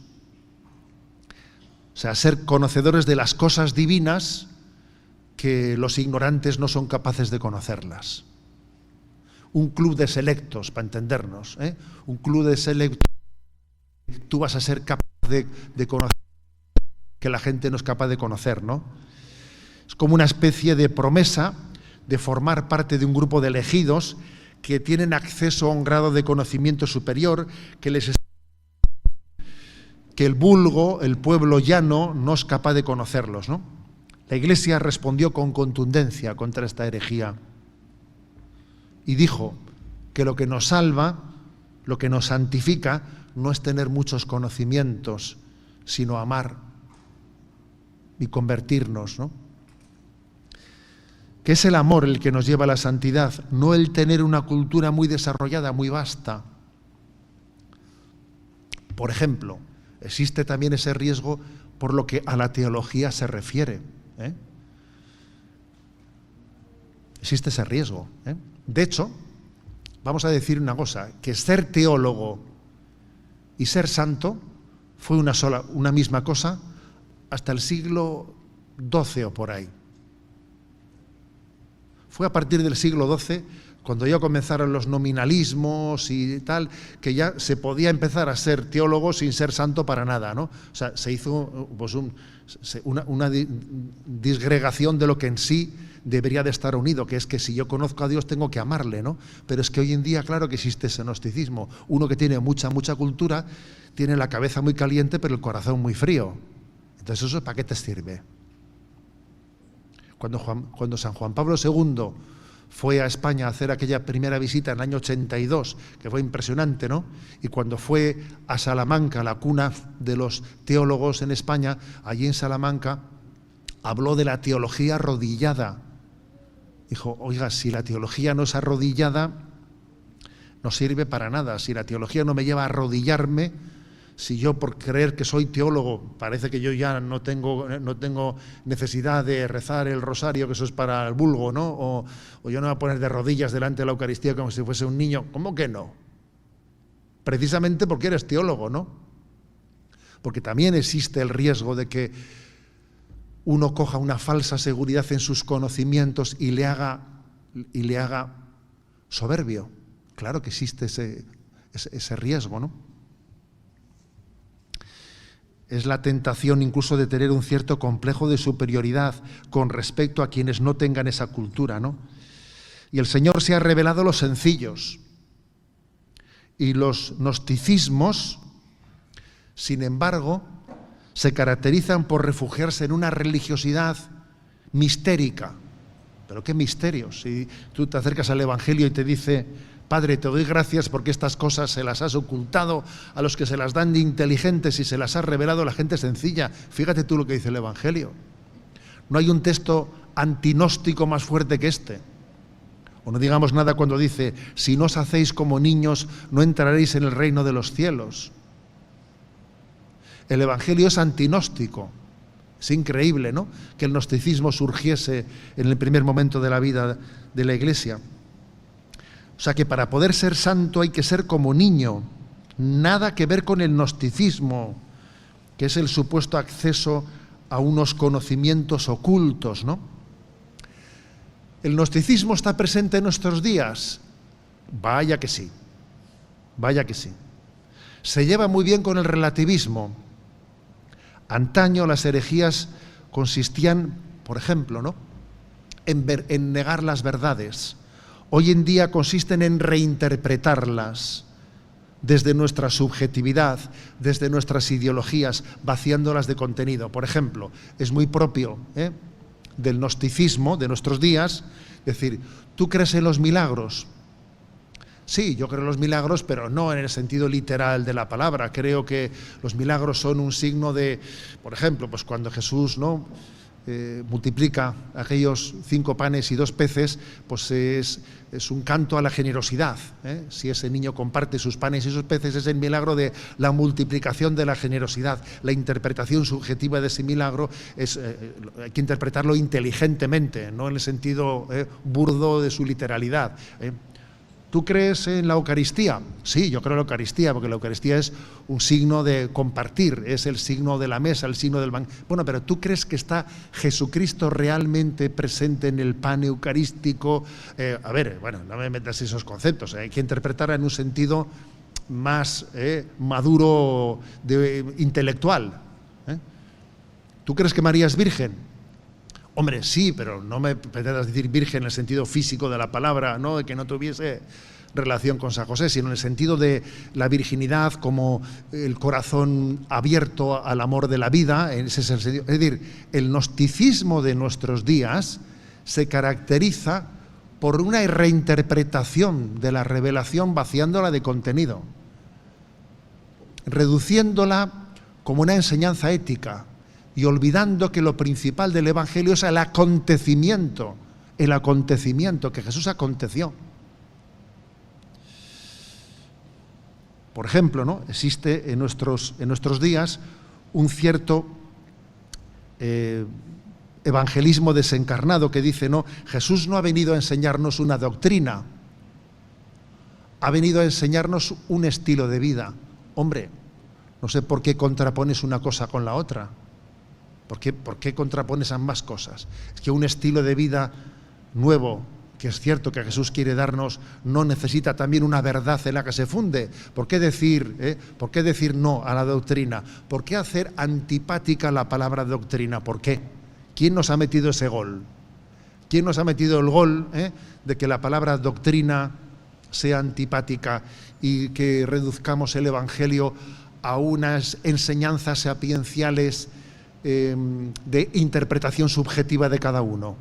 O sea, ser conocedores de las cosas divinas que los ignorantes no son capaces de conocerlas. Un club de selectos, para entendernos, Un club de selectos, tú vas a ser capaz de conocer que la gente no es capaz de conocer, ¿no? Es como una especie de promesa de formar parte de un grupo de elegidos que tienen acceso a un grado de conocimiento superior, que el vulgo, el pueblo llano, no es capaz de conocerlos, ¿no? La Iglesia respondió con contundencia contra esta herejía y dijo que lo que nos salva, lo que nos santifica, no es tener muchos conocimientos, sino amar y convertirnos, ¿no? Que es el amor el que nos lleva a la santidad, no el tener una cultura muy desarrollada, muy vasta. Por ejemplo, existe también ese riesgo por lo que a la teología se refiere, ¿eh? Existe ese riesgo, ¿eh? De hecho, vamos a decir una cosa, que ser teólogo y ser santo fue una misma cosa hasta el siglo XII o por ahí. Fue a partir del siglo XII, cuando ya comenzaron los nominalismos y tal, que ya se podía empezar a ser teólogo sin ser santo para nada, ¿no? O sea, se hizo pues, una disgregación de lo que en sí debería de estar unido, que es que si yo conozco a Dios tengo que amarle, ¿no? Pero es que hoy en día, claro que existe ese gnosticismo. Uno que tiene mucha cultura, tiene la cabeza muy caliente, pero el corazón muy frío. Entonces, ¿eso para qué te sirve? Cuando San Juan Pablo II fue a España a hacer aquella primera visita en el año 82, que fue impresionante, ¿no? Y cuando fue a Salamanca, la cuna de los teólogos en España, allí en Salamanca, habló de la teología arrodillada. Dijo, oiga, si la teología no es arrodillada, no sirve para nada. Si la teología no me lleva a arrodillarme, si yo por creer que soy teólogo, parece que yo ya no tengo necesidad de rezar el rosario, que eso es para el vulgo, ¿no? O yo no me voy a poner de rodillas delante de la Eucaristía como si fuese un niño. ¿Cómo que no? Precisamente porque eres teólogo, ¿no? Porque también existe el riesgo de que uno coja una falsa seguridad en sus conocimientos y le haga soberbio. Claro que existe ese riesgo, ¿no? Es la tentación incluso de tener un cierto complejo de superioridad con respecto a quienes no tengan esa cultura, ¿no? Y el Señor se ha revelado a los sencillos. Y los gnosticismos, sin embargo, se caracterizan por refugiarse en una religiosidad mistérica. ¿Pero qué misterios? Si tú te acercas al Evangelio y te dice, Padre, te doy gracias porque estas cosas se las has ocultado a los que se las dan de inteligentes y se las has revelado a la gente sencilla. Fíjate tú lo que dice el Evangelio. No hay un texto antinóstico más fuerte que este. O no digamos nada cuando dice, si no os hacéis como niños, no entraréis en el reino de los cielos. El Evangelio es antinóstico. Es increíble, ¿no?, que el gnosticismo surgiese en el primer momento de la vida de la Iglesia. O sea que para poder ser santo hay que ser como niño. Nada que ver con el gnosticismo, que es el supuesto acceso a unos conocimientos ocultos, ¿no? ¿El gnosticismo está presente en nuestros días? Vaya que sí. Vaya que sí. Se lleva muy bien con el relativismo. Antaño las herejías consistían, por ejemplo, ¿no?, en negar las verdades. Hoy en día consisten en reinterpretarlas desde nuestra subjetividad, desde nuestras ideologías, vaciándolas de contenido. Por ejemplo, es muy propio del gnosticismo de nuestros días decir, ¿tú crees en los milagros? Sí, yo creo en los milagros, pero no en el sentido literal de la palabra. Creo que los milagros son un signo de, por ejemplo, pues cuando Jesús, ¿no?, multiplica aquellos 5 panes y 2 peces, pues es un canto a la generosidad, ¿eh? Si ese niño comparte sus panes y sus peces, es el milagro de la multiplicación de la generosidad. La interpretación subjetiva de ese milagro hay que interpretarlo inteligentemente, no en el sentido burdo de su literalidad. ¿Tú crees en la Eucaristía? Sí, yo creo en la Eucaristía, porque la Eucaristía es un signo de compartir, es el signo de la mesa, el signo del banquete. Bueno, pero ¿tú crees que está Jesucristo realmente presente en el pan eucarístico? No me metas esos conceptos, hay que interpretarla en un sentido más maduro, intelectual. ¿Tú crees que María es virgen? Hombre, sí, pero no me pretendas decir virgen en el sentido físico de la palabra, ¿no? De que no tuviese relación con San José, sino en el sentido de la virginidad como el corazón abierto al amor de la vida. Ese es el sentido. Es decir, el gnosticismo de nuestros días se caracteriza por una reinterpretación de la revelación, vaciándola de contenido, reduciéndola como una enseñanza ética y olvidando que lo principal del Evangelio es el acontecimiento que Jesús aconteció. Por ejemplo, ¿no? Existe en nuestros días un cierto evangelismo desencarnado que dice, no, Jesús no ha venido a enseñarnos una doctrina, ha venido a enseñarnos un estilo de vida. Hombre, no sé por qué contrapones una cosa con la otra. ¿Por qué contrapones ambas cosas? Es que un estilo de vida nuevo, que es cierto que Jesús quiere darnos, no necesita también una verdad en la que se funde. ¿Por qué decir no a la doctrina? ¿Por qué hacer antipática la palabra doctrina? ¿Por qué? ¿Quién nos ha metido ese gol? ¿Quién nos ha metido el gol de que la palabra doctrina sea antipática y que reduzcamos el Evangelio a unas enseñanzas sapienciales de interpretación subjetiva de cada uno?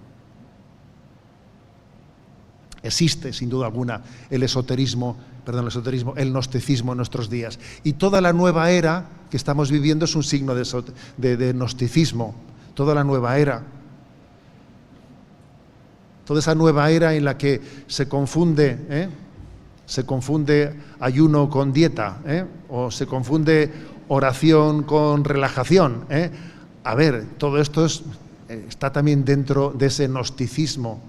Existe, sin duda alguna, el gnosticismo en nuestros días. Y toda la nueva era que estamos viviendo es un signo de gnosticismo. Toda la nueva era. Toda esa nueva era en la que se confunde ayuno con dieta, o se confunde oración con relajación. A ver, todo esto está también dentro de ese gnosticismo.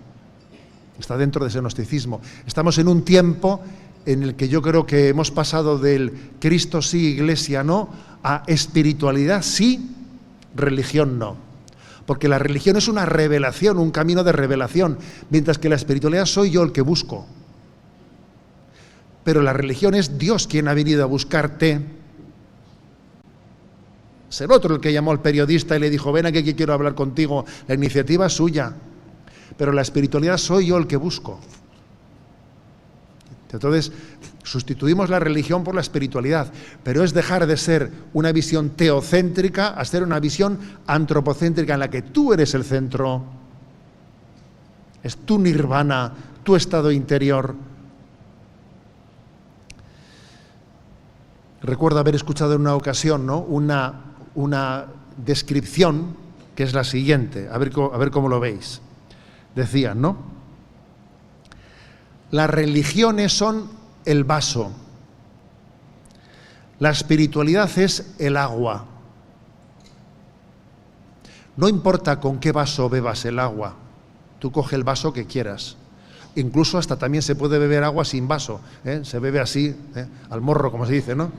Está dentro de ese gnosticismo. Estamos en un tiempo en el que yo creo que hemos pasado del Cristo sí, Iglesia no, a espiritualidad sí, religión no. Porque la religión es una revelación, un camino de revelación, mientras que la espiritualidad soy yo el que busco. Pero la religión es Dios quien ha venido a buscarte. Es el otro el que llamó al periodista y le dijo, ven aquí que quiero hablar contigo. La iniciativa es suya. Pero la espiritualidad soy yo el que busco. Entonces, sustituimos la religión por la espiritualidad, pero es dejar de ser una visión teocéntrica a ser una visión antropocéntrica en la que tú eres el centro. Es tu nirvana, tu estado interior. Recuerdo haber escuchado en una ocasión, ¿no?, una descripción que es la siguiente, a ver cómo lo veis. Decían, ¿no? Las religiones son el vaso, la espiritualidad es el agua. No importa con qué vaso bebas el agua, tú coge el vaso que quieras. Incluso hasta también se puede beber agua sin vaso, se bebe así, al morro, como se dice, ¿no?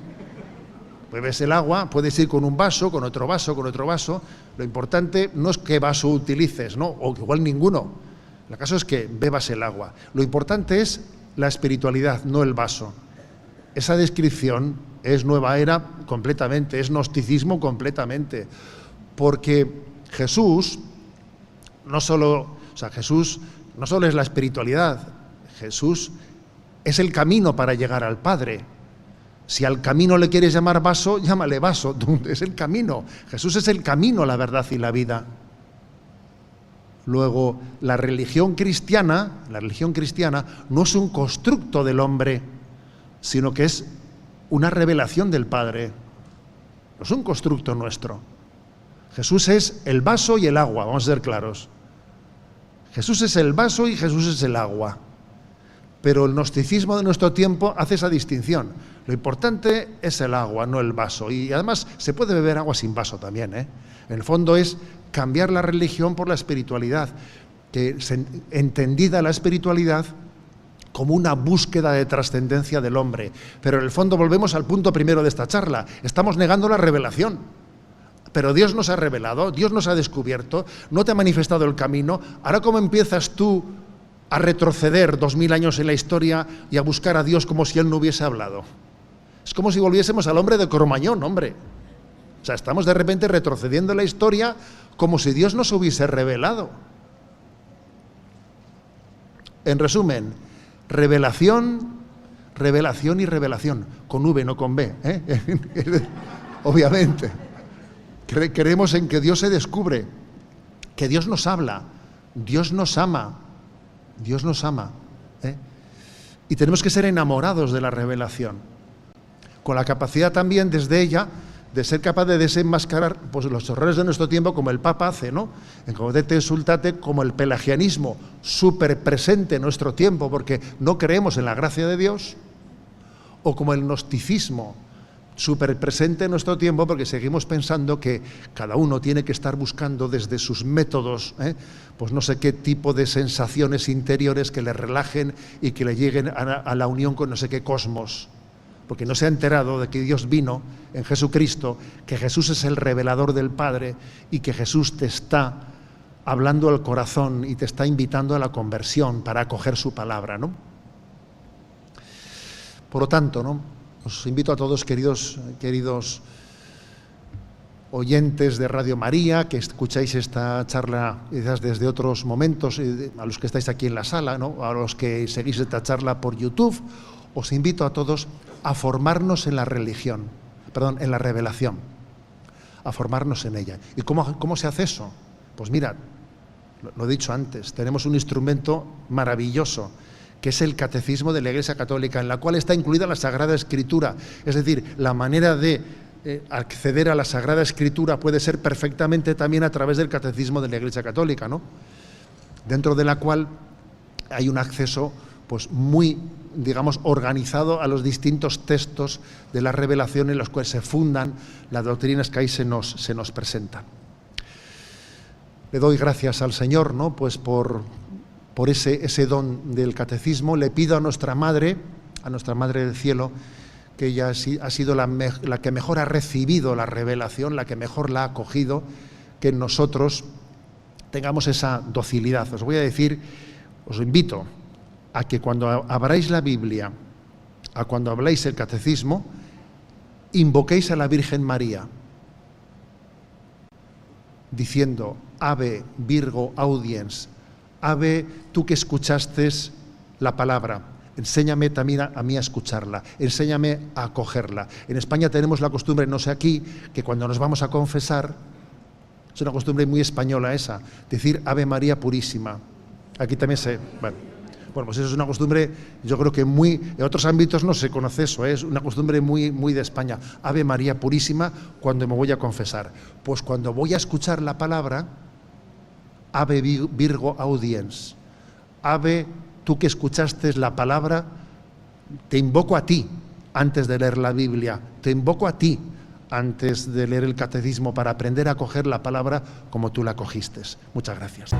Bebes el agua, puedes ir con un vaso, con otro vaso, con otro vaso. Lo importante no es qué vaso utilices, ¿no? O igual ninguno. El caso es que bebas el agua. Lo importante es la espiritualidad, no el vaso. Esa descripción es nueva era completamente, es gnosticismo completamente. Porque Jesús no solo es la espiritualidad, Jesús es el camino para llegar al Padre. Si al camino le quieres llamar vaso, llámale vaso, es el camino. Jesús es el camino, la verdad y la vida. Luego, la religión cristiana no es un constructo del hombre, sino que es una revelación del Padre. No es un constructo nuestro. Jesús es el vaso y el agua, vamos a ser claros. Jesús es el vaso y Jesús es el agua. Pero el gnosticismo de nuestro tiempo hace esa distinción. Lo importante es el agua, no el vaso. Y además se puede beber agua sin vaso también, En el fondo es cambiar la religión por la espiritualidad, entendida la espiritualidad como una búsqueda de trascendencia del hombre. Pero en el fondo volvemos al punto primero de esta charla. Estamos negando la revelación. Pero Dios nos ha revelado, Dios nos ha descubierto, no te ha manifestado el camino. Ahora, ¿cómo empiezas tú a retroceder 2000 años en la historia y a buscar a Dios como si Él no hubiese hablado? Es como si volviésemos al hombre de Cromañón, hombre. O sea, estamos de repente retrocediendo en la historia como si Dios nos hubiese revelado. En resumen, revelación, revelación y revelación. Con V, no con B, ¿eh? Obviamente. Creemos en que Dios se descubre, que Dios nos habla, Dios nos ama, Dios nos ama, ¿eh? Y tenemos que ser enamorados de la revelación, con la capacidad también desde ella de ser capaz de desenmascarar pues, los errores de nuestro tiempo, como el Papa hace, ¿no? En Gaudete et Exsultate, como el pelagianismo, súper presente en nuestro tiempo, porque no creemos en la gracia de Dios, o como el gnosticismo, súper presente en nuestro tiempo, porque seguimos pensando que cada uno tiene que estar buscando desde sus métodos, pues no sé qué tipo de sensaciones interiores que le relajen y que le lleguen a la unión con no sé qué cosmos. Porque no se ha enterado de que Dios vino en Jesucristo, que Jesús es el revelador del Padre y que Jesús te está hablando al corazón y te está invitando a la conversión para acoger su palabra, ¿no? Por lo tanto, ¿no? Os invito a todos, queridos oyentes de Radio María, que escucháis esta charla quizás desde otros momentos, a los que estáis aquí en la sala, ¿no? A los que seguís esta charla por YouTube, os invito a todos a formarnos en la religión, en la revelación, a formarnos en ella. ¿Y cómo se hace eso? Pues mirad, lo he dicho antes, tenemos un instrumento maravilloso, que es el Catecismo de la Iglesia Católica, en la cual está incluida la Sagrada Escritura. Es decir, la manera de acceder a la Sagrada Escritura puede ser perfectamente también a través del Catecismo de la Iglesia Católica, ¿no? Dentro de la cual hay un acceso pues muy, digamos, organizado a los distintos textos de la revelación en los cuales se fundan las doctrinas que ahí se nos presentan. Le doy gracias al Señor, ¿no? Pues por ese don del catecismo. Le pido a nuestra Madre del Cielo, que ella ha sido la que mejor ha recibido la revelación, la que mejor la ha acogido, que nosotros tengamos esa docilidad. Os invito a que cuando abráis la Biblia, cuando habláis el catecismo, invoquéis a la Virgen María, diciendo: Ave Virgo Audiens, Ave, tú que escuchaste la palabra, enséñame también a mí a escucharla, enséñame a acogerla. En España tenemos la costumbre, no sé aquí, que cuando nos vamos a confesar, es una costumbre muy española esa, decir Ave María Purísima. Aquí también bueno, pues eso es una costumbre, yo creo que en otros ámbitos no se conoce eso, es una costumbre muy de España. Ave María Purísima cuando me voy a confesar. Pues cuando voy a escuchar la palabra, Ave Virgo Audiens, Ave, tú que escuchaste la palabra, te invoco a ti antes de leer la Biblia, te invoco a ti antes de leer el catecismo para aprender a coger la palabra como tú la cogiste. Muchas gracias.